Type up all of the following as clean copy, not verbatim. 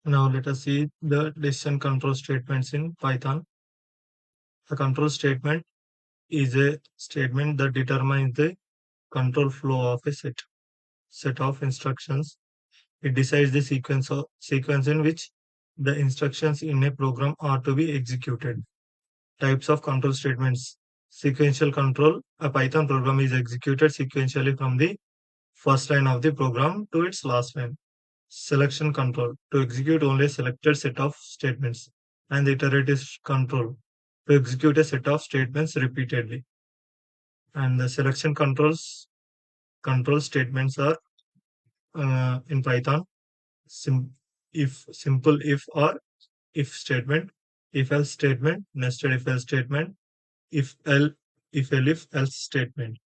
Now let us see the decision control statements in Python. A control statement is a statement that determines the control flow of a set of instructions. It decides the sequence in which the instructions in a program are to be executed. Types of control statements. Sequential control. A Python program is executed sequentially from the first line of the program to its last line. Selection control, to execute only a selected set of statements. And the iterative control, to execute a set of statements repeatedly. And the selection control statements are in Python sim- if simple if or if statement, if else statement, nested if else statement, if el if else statement,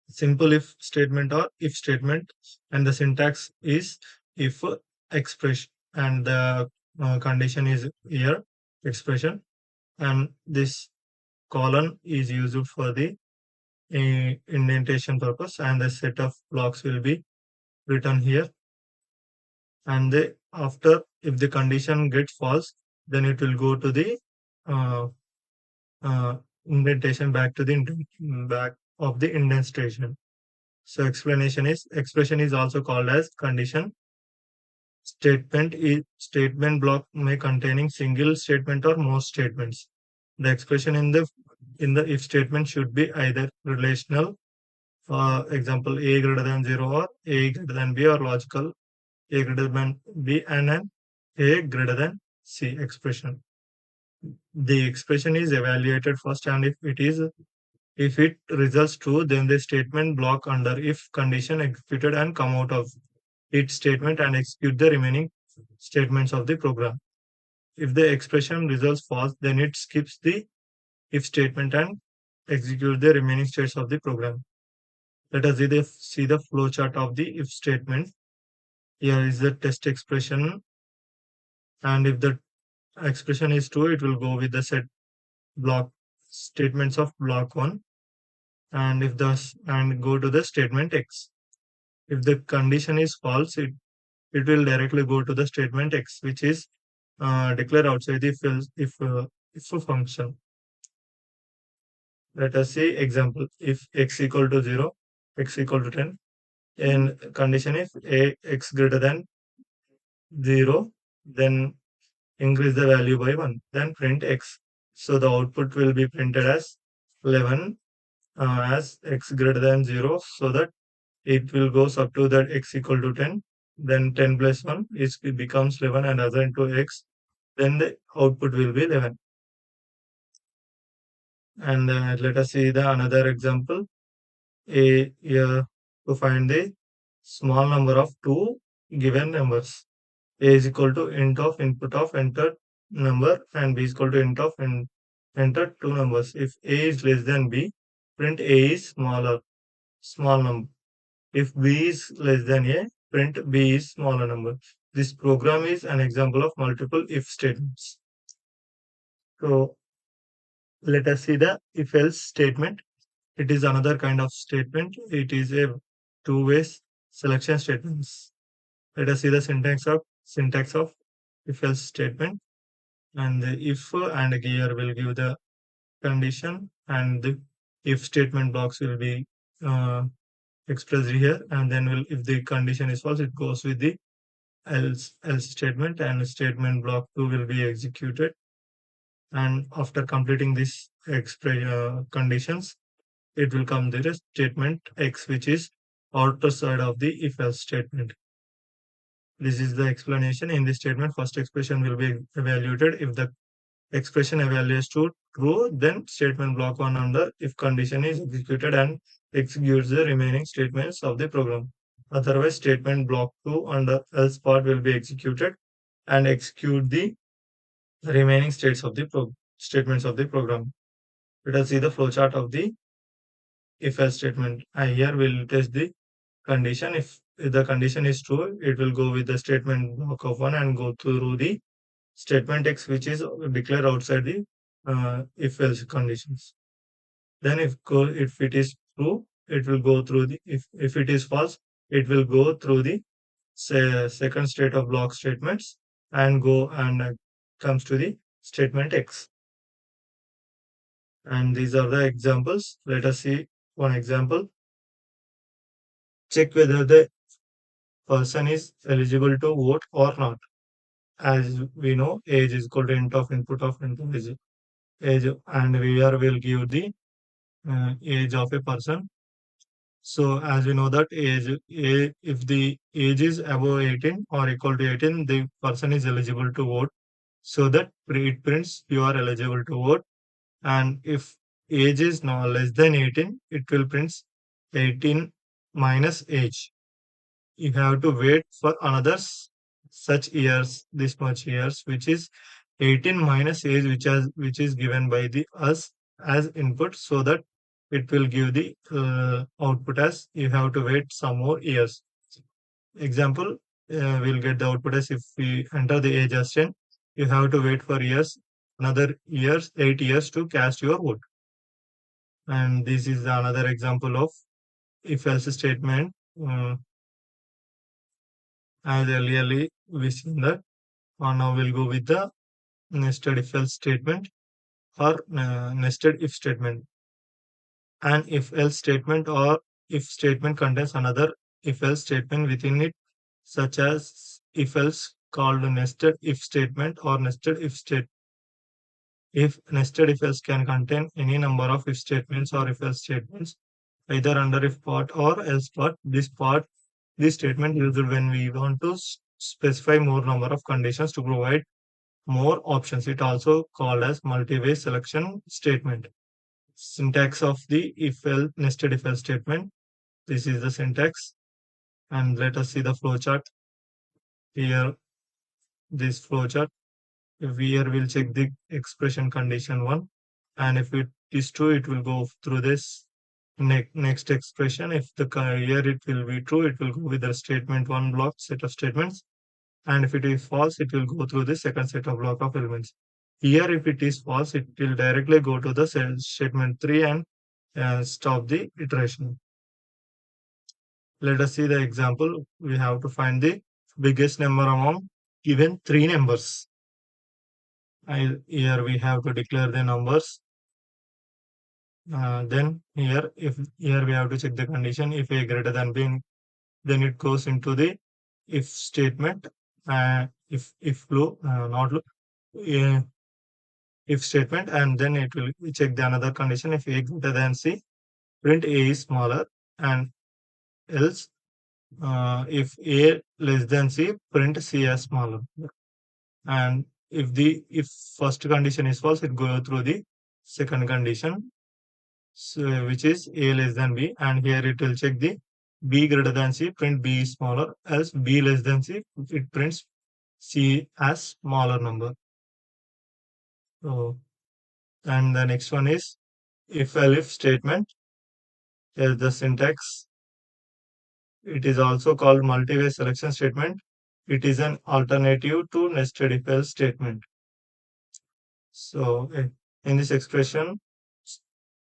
simple if statement or if statement, and the syntax is if expression, and the condition is here expression, and this colon is used for the indentation purpose, and the set of blocks will be written here, and after if the condition gets false, then it will go to the uh, uh, indentation back to the back of the indentation. So explanation is expression is also called as condition. Statement block may containing single statement or most statements. The expression in the if statement should be either relational, for example, a greater than 0 or a greater than b, or logical, a greater than b and an a greater than c expression. The expression is evaluated first, and if it results true, then the statement block under if condition executed and come out of its statement and execute the remaining statements of the program. If the expression results false, then it skips the if statement and execute the remaining states of the program. Let us see the flowchart of the if statement. Here is the test expression, and if the expression is true, it will go with the set block statements of block 1, and if thus and go to the statement X. If the condition is false, it will directly go to the statement X, which is declared outside the if function. Let us see example. If x equal to 0, x equal to 10, and condition if a x greater than 0, then increase the value by 1, then print x. So the output will be printed as 11 as x greater than 0, so that it will goes up to that x equal to 10, then 10 plus 1 it becomes 11 and assigned to x, then the output will be 11. And let us see the another example. Here to find the small number of two given numbers. A is equal to int of input of entered number, and b is equal to int of entered two numbers. If a is less than b, print a is small number. If b is less than a, print b is smaller number. This program is an example of multiple if statements. So let us see the if else statement. It is another kind of statement. It is a two-way selection statements. Let us see the syntax of if else statement. And the if and here will give the condition, and the if statement blocks will be uh, expressed here, and then will if the condition is false, it goes with the else statement, and statement block 2 will be executed. And after completing this conditions, it will come there a statement X, which is outer side of the if else statement. This is the explanation. In this statement, first expression will be evaluated. If the expression evaluates to true, then statement block 1 under if condition is executed and executes the remaining statements of the program. Otherwise, statement block 2 under else part will be executed and execute the remaining statements of the program. Let us see the flowchart of the if else statement. I here will test the condition. If the condition is true, it will go with the statement block of 1 and go through the statement X, which is declared outside the if else conditions. Then if it is true, it will go through the if it is false, it will go through the say second state of block statements and go and comes to the statement X. And these are the examples. Let us see one example. Check whether the person is eligible to vote or not. As we know, age is equal to int of input of input age, and we are will give the age of a person. So as we know that if the age is above 18 or equal to 18, the person is eligible to vote. So that it prints you are eligible to vote. And if age is now less than 18, it will print 18 minus age. You have to wait for another such years, this much years, which is 18 minus age, which is given by the us as input, so that it will give the output as you have to wait some more years. Example, we'll get the output as if we enter the age as 10, you have to wait for years, another years, 8 years to cast your vote. And this is another example of if else statement. As earlier we seen that. Now we'll go with the nested if else statement or nested if statement. An if else statement or if statement contains another if else statement within it, such as if else called nested if statement or nested if state. If nested if else can contain any number of if statements or if else statements, either under if part or else part. This statement used when we want to specify more number of conditions to provide more options. It also called as multi-way selection statement. Syntax of the if else nested if else statement. This is the syntax. And let us see the flowchart. Here, this flowchart. Here we'll check the expression condition 1. And if it is true, it will go through this next expression. If the here it will be true, it will go with the statement 1 block set of statements. And if it is false, it will go through the second set of block of elements. Here, if it is false, it will directly go to the statement 3 and stop the iteration. Let us see the example. We have to find the biggest number among given 3 numbers. Here we have to declare the numbers. Then here we have to check the condition. If a greater than b, then it goes into the if statement. If loop, not loop, if statement, and then it will check the another condition. If a greater than c, print a is smaller, and else if a less than c, print c as smaller. And if first condition is false, it go through the second condition, so which is a less than b, and here it will check the b greater than c, print b is smaller, else b less than c, it prints c as smaller number. So, and the next one is if elif statement. Here's the syntax. It is also called multi-way selection statement. It is an alternative to nested if else statement. So in this expression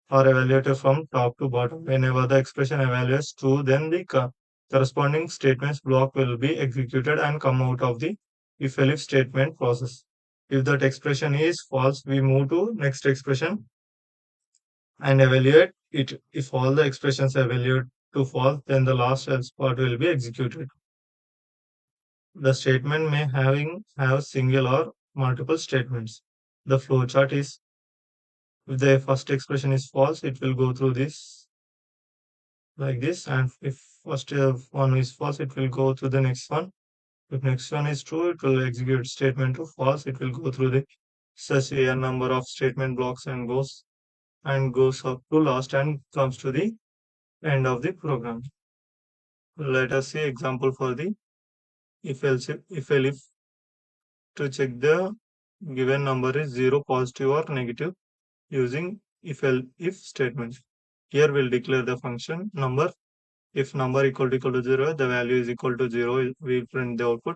are evaluated from top to bottom. Whenever the expression evaluates true, then the corresponding statements block will be executed and come out of the if statement process. If that expression is false, we move to next expression and evaluate it. If all the expressions evaluate to false, then the last else part will be executed. The statement may have single or multiple statements. The flowchart is if the first expression is false, it will go through this like this, and if first one is false, it will go to the next one. If next one is true, it will execute statement to false. It will go through the such a number of statement blocks and goes up to last and comes to the end of the program. Let us see example for the if else if to check the given number is 0, positive or negative using if statement. Here we'll declare the function number. If number equal to 0, the value is equal to 0, we print the output.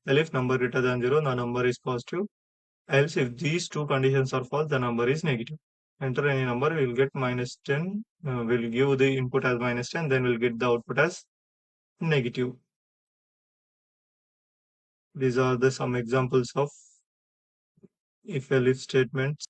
And if number greater than 0, the number is positive. Else, if these two conditions are false, the number is negative. Enter any number, we will get minus 10. We'll give the input as minus 10, then we'll get the output as negative. These are the some examples of if else statements.